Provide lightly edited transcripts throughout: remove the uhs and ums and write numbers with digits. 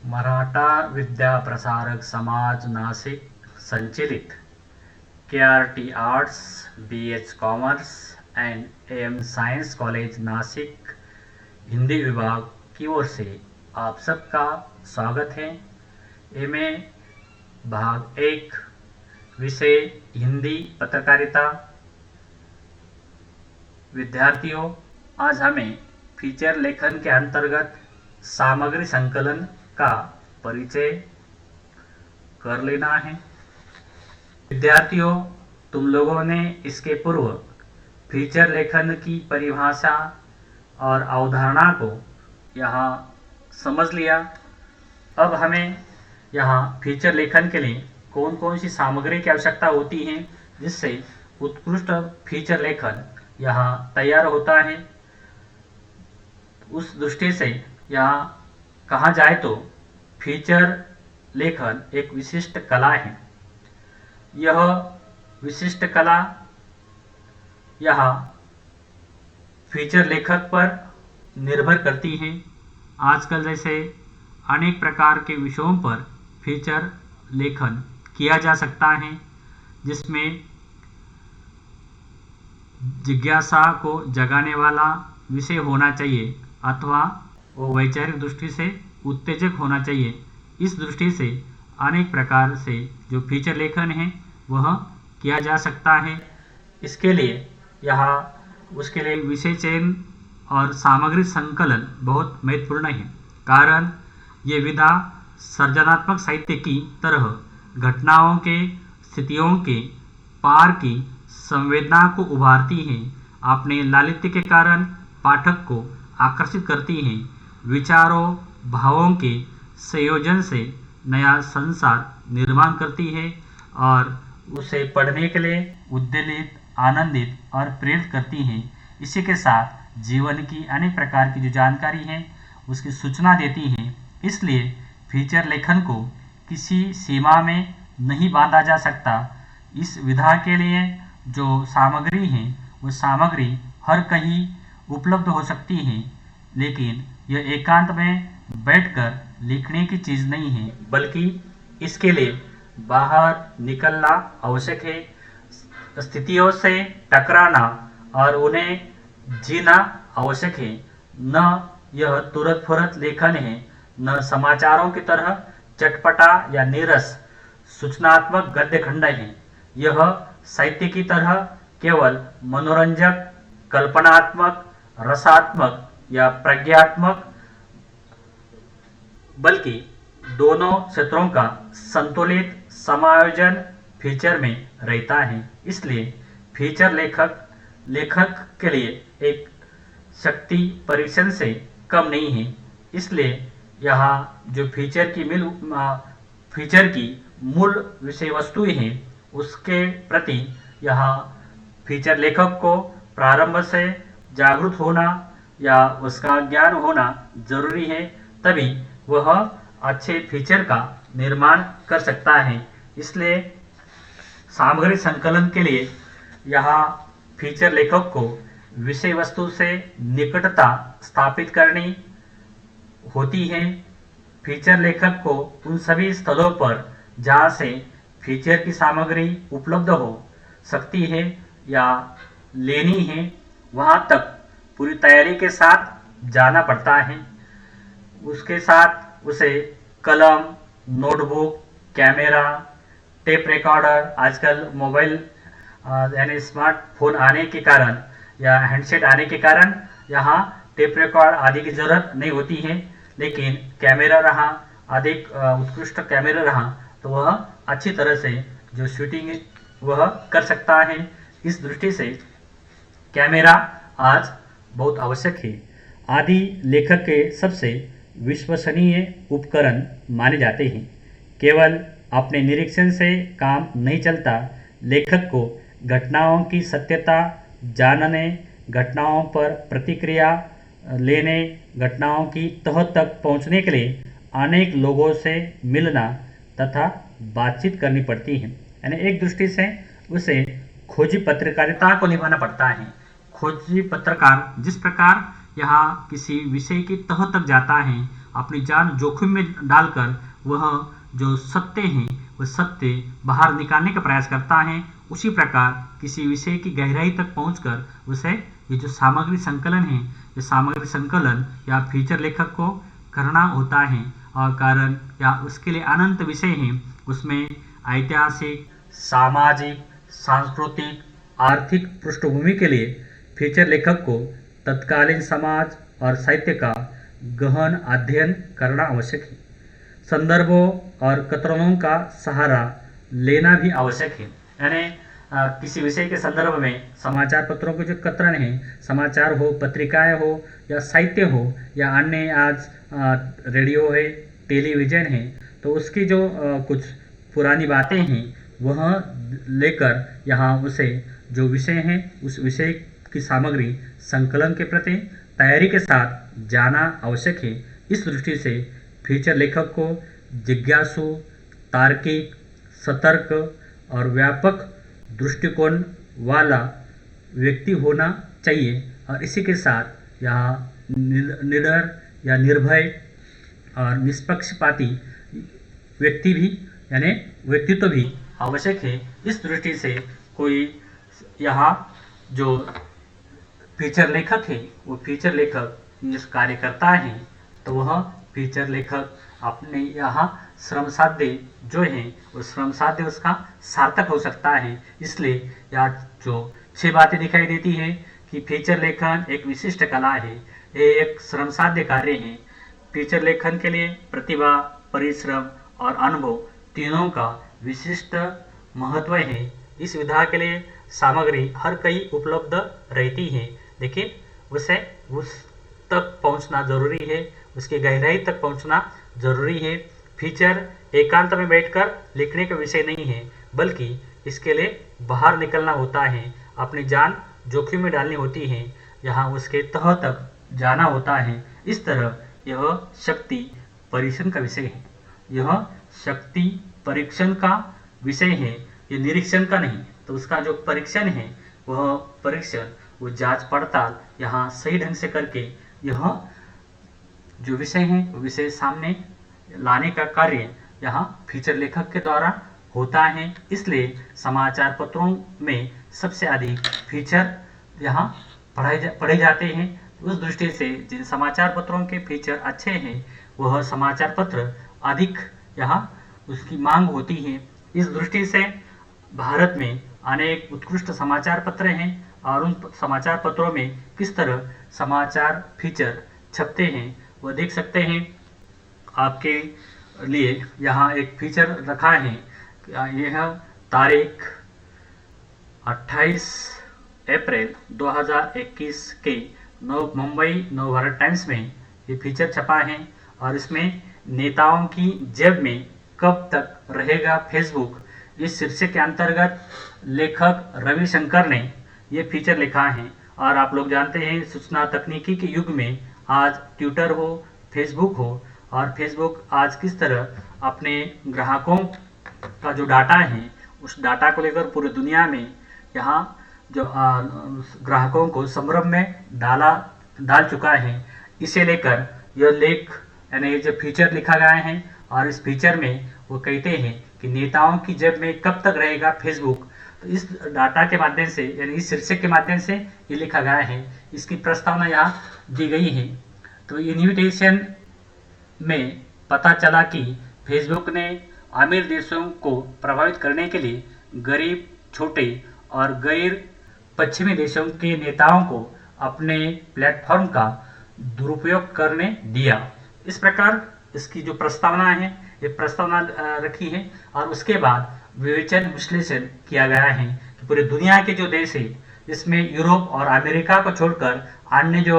मराठा विद्या प्रसारक समाज नाशिक संचलित KRT arts, BH commerce and AM science college Nashik Hindi विभाग की ओर से आप सबका स्वागत है। MA भाग 1 विषय हिंदी पत्रकारिता। विद्यार्थियों, आज हमें फीचर लेखन के अंतर्गत सामग्री संकलन का परिचय कर लेना है। विद्यार्थियों, तुम लोगों ने इसके पूर्व फीचर लेखन की परिभाषा और अवधारणा को यहाँ समझ लिया। अब हमें यहाँ फीचर लेखन के लिए कौन कौन सी सामग्री की आवश्यकता होती है जिससे उत्कृष्ट फीचर लेखन यहाँ तैयार होता है, उस दृष्टि से यहाँ कहा जाए तो फीचर लेखन एक विशिष्ट कला है। यह विशिष्ट कला यहाँ फीचर लेखक पर निर्भर करती है। आजकल जैसे अनेक प्रकार के विषयों पर फीचर लेखन किया जा सकता है, जिसमें जिज्ञासा को जगाने वाला विषय होना चाहिए अथवा वो वैचारिक दृष्टि से उत्तेजक होना चाहिए। इस दृष्टि से अनेक प्रकार से जो फीचर लेखन है वह किया जा सकता है। इसके लिए यहाँ उसके लिए विषय चयन और सामग्री संकलन बहुत महत्वपूर्ण है। कारण ये विधा सृजनात्मक साहित्य की तरह घटनाओं के स्थितियों के पार की संवेदना को उभारती है। अपने लालित्य के कारण पाठक को आकर्षित करती है। विचारों भावों के संयोजन से नया संसार निर्माण करती है और उसे पढ़ने के लिए उद्वेलित, आनंदित और प्रेरित करती है। इसी के साथ जीवन की अनेक प्रकार की जो जानकारी है उसकी सूचना देती है। इसलिए फीचर लेखन को किसी सीमा में नहीं बांधा जा सकता। इस विधा के लिए जो सामग्री है वो सामग्री हर कहीं उपलब्ध हो सकती है, लेकिन यह एकांत में बैठकर लिखने की चीज़ नहीं है, बल्कि इसके लिए बाहर निकलना आवश्यक है। स्थितियों से टकराना और उन्हें जीना आवश्यक है। न यह तुरंत फुरत लेखन है, न समाचारों की तरह चटपटा या नीरस सूचनात्मक गद्य खंड है। यह साहित्य की तरह केवल मनोरंजक, कल्पनात्मक, रसात्मक या प्रज्ञात्मक, बल्कि दोनों क्षेत्रों का संतुलित समायोजन फीचर में रहता है। इसलिए फीचर लेखक के लिए एक शक्ति परीक्षण से कम नहीं है। इसलिए यहाँ जो फीचर की मूल विषय वस्तु है उसके प्रति यहाँ फीचर लेखक को प्रारंभ से जागरूक होना या उसका ज्ञान होना जरूरी है, तभी वह अच्छे फीचर का निर्माण कर सकता है। इसलिए सामग्री संकलन के लिए यहाँ फीचर लेखक को विषय वस्तु से निकटता स्थापित करनी होती है। फीचर लेखक को उन सभी स्थलों पर जहाँ से फीचर की सामग्री उपलब्ध हो सकती है या लेनी है वहाँ तक पूरी तैयारी के साथ जाना पड़ता है। उसके साथ उसे कलम, नोटबुक, कैमरा, टेप रिकॉर्डर, आजकल मोबाइल यानी स्मार्टफोन आने के कारण या हैंडसेट आने के कारण यहाँ टेप रिकॉर्ड आदि की ज़रूरत नहीं होती है, लेकिन कैमरा रहा, अधिक उत्कृष्ट कैमरा रहा तो वह अच्छी तरह से जो शूटिंग वह कर सकता है। इस दृष्टि से कैमरा आज बहुत आवश्यक है। आदि लेखक के सबसे विश्वसनीय उपकरण माने जाते हैं। केवल अपने निरीक्षण से काम नहीं चलता। लेखक को घटनाओं की सत्यता जानने, घटनाओं पर प्रतिक्रिया लेने, घटनाओं की तह तक पहुंचने के लिए अनेक लोगों से मिलना तथा बातचीत करनी पड़ती है। यानी एक दृष्टि से उसे खोजी पत्रकारिता को निभाना पड़ता है। खोजी पत्रकार जिस प्रकार यहाँ किसी विषय की तह तक जाता है, अपनी जान जोखिम में डालकर वह जो सत्य हैं वह सत्य बाहर निकालने का प्रयास करता है, उसी प्रकार किसी विषय की गहराई तक पहुंचकर उसे ये जो सामग्री संकलन है, ये सामग्री संकलन या फीचर लेखक को करना होता है। और कारण या उसके लिए अनंत विषय हैं, उसमें ऐतिहासिक, सामाजिक, सांस्कृतिक, आर्थिक पृष्ठभूमि के लिए फीचर लेखक को तत्कालीन समाज और साहित्य का गहन अध्ययन करना आवश्यक है। संदर्भों और कतरनों का सहारा लेना भी आवश्यक है। यानी किसी विषय के संदर्भ में समाचार पत्रों के जो कतरन हैं, समाचार हो, पत्रिकाएं हो या साहित्य हो या अन्य आज रेडियो है, टेलीविज़न है, तो उसकी जो कुछ पुरानी बातें हैं वह लेकर यहाँ उसे जो विषय हैं उस विषय की सामग्री संकलन के प्रति तैयारी के साथ जाना आवश्यक है। इस दृष्टि से फीचर लेखक को जिज्ञासु, तार्किक, सतर्क और व्यापक दृष्टिकोण वाला व्यक्ति होना चाहिए। और इसी के साथ यहाँ निडर या निर्भय और निष्पक्षपाती व्यक्ति भी यानी व्यक्तित्व भी आवश्यक है। इस दृष्टि से कोई यहाँ जो फीचर लेखक है वो फीचर लेखक जिस कार्य करता है तो वह फीचर लेखक अपने यहाँ श्रम साध्य जो है वो श्रम साध्य उसका सार्थक हो सकता है। इसलिए यहाँ जो 6 बातें दिखाई देती है कि फीचर लेखन एक विशिष्ट कला है, ये एक श्रम साध्य कार्य है। फीचर लेखन के लिए प्रतिभा, परिश्रम और अनुभव तीनों का विशिष्ट महत्व है। इस विधा के लिए सामग्री हर कहीं उपलब्ध रहती है, लेकिन उसे उस तक पहुंचना जरूरी है, उसकी गहराई तक पहुंचना जरूरी है। फीचर एकांत में बैठकर लिखने का विषय नहीं है, बल्कि इसके लिए बाहर निकलना होता है, अपनी जान जोखिम में डालनी होती है, यहाँ उसके तह तक जाना होता है। इस तरह यह शक्ति परीक्षण का विषय है, यह शक्ति परीक्षण का विषय है, ये निरीक्षण का नहीं। तो उसका जो परीक्षण है वह परीक्षण, वो जांच पड़ताल यहाँ सही ढंग से करके यह जो विषय है वो विषय सामने लाने का कार्य यहाँ फीचर लेखक के द्वारा होता है। इसलिए समाचार पत्रों में सबसे अधिक फीचर यहाँ पढ़े जाते हैं। उस दृष्टि से जिन समाचार पत्रों के फीचर अच्छे हैं वह समाचार पत्र अधिक यहाँ उसकी मांग होती है। इस दृष्टि से भारत में अनेक उत्कृष्ट समाचार पत्र हैं और उन समाचार पत्रों में किस तरह समाचार फीचर छपते हैं वह देख सकते हैं। आपके लिए यहाँ एक फीचर रखा है, यह तारीख 28 अप्रैल 2021 के मुंबई नवभारत टाइम्स में ये फीचर छपा है और इसमें नेताओं की जेब में कब तक रहेगा फेसबुक, इस शीर्षक के अंतर्गत लेखक रविशंकर ने ये फीचर लिखा है। और आप लोग जानते हैं सूचना तकनीकी के युग में आज ट्विटर हो, फेसबुक हो, और फेसबुक आज किस तरह अपने ग्राहकों का जो डाटा है उस डाटा को लेकर पूरी दुनिया में यहाँ जो ग्राहकों को संभ्रम में डाल चुका है। इसे लेकर यह लेख यानी ये जो फीचर लिखा गया है और इस फीचर में वो कहते हैं कि नेताओं की जेब में कब तक रहेगा फेसबुक। तो इस डाटा के माध्यम से यानी इस शीर्षक के माध्यम से ये लिखा गया है, इसकी प्रस्तावना यहाँ दी गई है। तो इन्विटेशन में पता चला कि फेसबुक ने अमीर देशों को प्रभावित करने के लिए गरीब, छोटे और गैर पश्चिमी देशों के नेताओं को अपने प्लेटफॉर्म का दुरुपयोग करने दिया। इस प्रकार इसकी जो प्रस्तावना है ये प्रस्तावना रखी है और उसके बाद विवेचन विश्लेषण किया गया है कि पूरी दुनिया के जो देश है इसमें यूरोप और अमेरिका को छोड़कर अन्य जो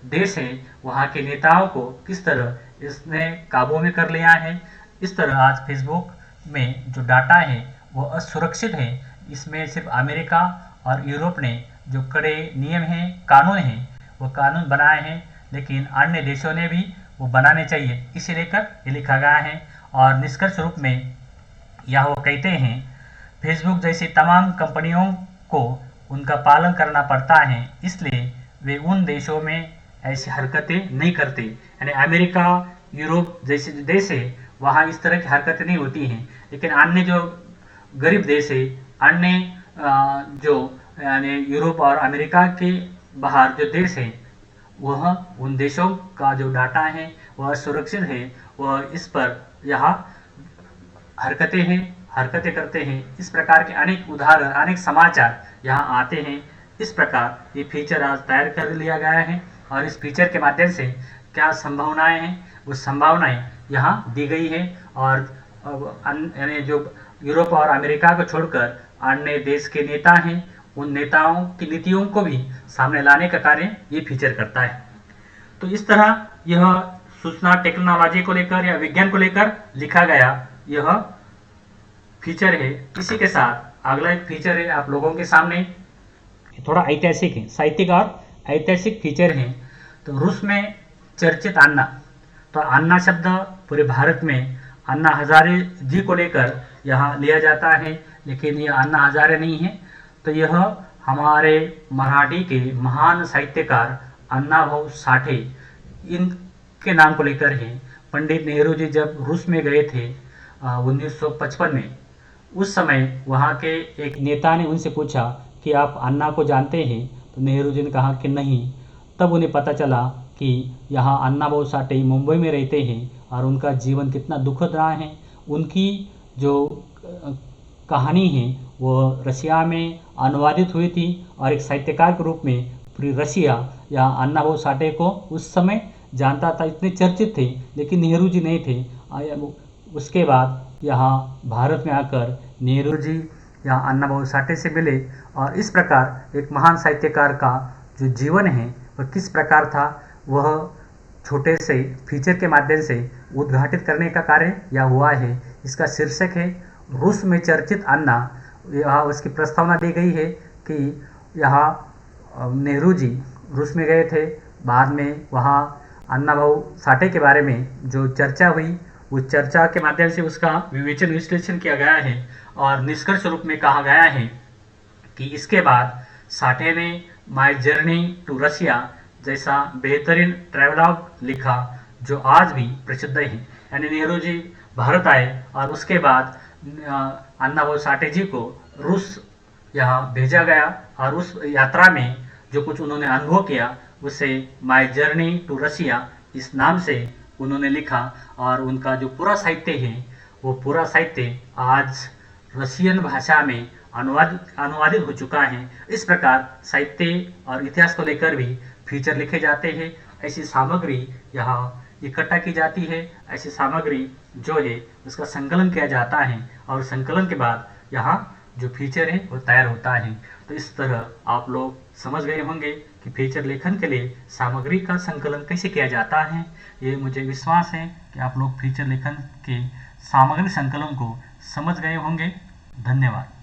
देश है वहाँ के नेताओं को किस तरह इसने काबू में कर लिया है। इस तरह आज फेसबुक में जो डाटा है वो असुरक्षित है। इसमें सिर्फ अमेरिका और यूरोप ने जो कड़े नियम हैं, कानून हैं, वो कानून बनाए हैं, लेकिन अन्य देशों ने भी वो बनाने चाहिए, इसे लेकर ये लिखा गया है। और निष्कर्ष रूप में यह वो कहते हैं फेसबुक जैसी तमाम कंपनियों को उनका पालन करना पड़ता है, इसलिए वे उन देशों में ऐसी हरकतें नहीं करते। यानी अमेरिका, यूरोप जैसे देश है वहाँ इस तरह की हरकतें नहीं होती हैं। लेकिन अन्य जो गरीब देश है, अन्य जो यानी यूरोप और अमेरिका के बाहर जो देश है, वह उन देशों का जो डाटा है वह सुरक्षित है, वह इस पर यहाँ हरकतें करते हैं। इस प्रकार के अनेक उदाहरण, अनेक समाचार यहाँ आते हैं। इस प्रकार ये फीचर आज तैयार कर लिया गया है और इस फीचर के माध्यम से क्या संभावनाएं हैं, वो संभावनाएं यहाँ दी गई है। और यानी जो यूरोप और अमेरिका को छोड़कर अन्य देश के नेता हैं, उन नेताओं की नीतियों को भी सामने लाने का कार्य ये फीचर करता है। तो इस तरह यह सूचना टेक्नोलॉजी को लेकर या विज्ञान को लेकर लिखा गया यह फीचर है। इसी के साथ अगला एक फीचर है आप लोगों के सामने, थोड़ा ऐतिहासिक है, साहित्यिक और ऐतिहासिक फीचर है। तो रूस में चर्चित अन्ना, तो अन्ना शब्द पूरे भारत में अन्ना हजारे जी को लेकर यहाँ लिया जाता है, लेकिन यह अन्ना हजारे नहीं है। तो यह हमारे मराठी के महान साहित्यकार अण्णाभाऊ साठे, इनके नाम को लेकर है। पंडित नेहरू जी जब रूस में गए थे 1955 में, उस समय वहाँ के एक नेता ने उनसे पूछा कि आप अन्ना को जानते हैं? तो नेहरू जी ने कहा कि नहीं। तब उन्हें पता चला कि यहाँ अण्णाभाऊ साठे मुंबई में रहते हैं और उनका जीवन कितना दुखद रहा है। उनकी जो कहानी है वो रशिया में अनुवादित हुई थी और एक साहित्यकार के रूप में पूरी रशिया या अण्णाभाऊ साठे को उस समय जानता था, इतने चर्चित थे। लेकिन नेहरू जी नहीं थे। उसके बाद यहाँ भारत में आकर नेहरू जी यहाँ अण्णाभाऊ साठे से मिले और इस प्रकार एक महान साहित्यकार का जो जीवन है वह किस प्रकार था, वह छोटे से फीचर के माध्यम से उद्घाटित करने का कार्य यह हुआ है। इसका शीर्षक है रूस में चर्चित अन्ना। यहाँ उसकी प्रस्तावना दी गई है कि यहाँ नेहरू जी रूस में गए थे, बाद में वहाँ अण्णाभाऊ साठे के बारे में जो चर्चा हुई, उस चर्चा के माध्यम से उसका विवेचन विश्लेषण किया गया है और निष्कर्ष रूप में कहा गया है कि इसके बाद साठे ने माय जर्नी टू रशिया जैसा बेहतरीन ट्रैवलॉग लिखा जो आज भी प्रसिद्ध है। यानी नेहरू जी भारत आए और उसके बाद अण्णाभाऊ साठे जी को रूस यहाँ भेजा गया और उस यात्रा में जो कुछ उन्होंने अनुभव किया उसे माय जर्नी टू रशिया इस नाम से उन्होंने लिखा। और उनका जो पूरा साहित्य है वो पूरा साहित्य आज रशियन भाषा में अनुवादित हो चुका है। इस प्रकार साहित्य और इतिहास को लेकर भी फीचर लिखे जाते हैं। ऐसी सामग्री यहाँ इकट्ठा की जाती है। ऐसी सामग्री जो है उसका संकलन किया जाता है और संकलन के बाद यहाँ जो फीचर है वो तैयार होता है। तो इस तरह आप लोग समझ गए होंगे कि फीचर लेखन के लिए सामग्री का संकलन कैसे किया जाता है। ये मुझे विश्वास है कि आप लोग फीचर लेखन के सामग्री संकलन को समझ गए होंगे। धन्यवाद।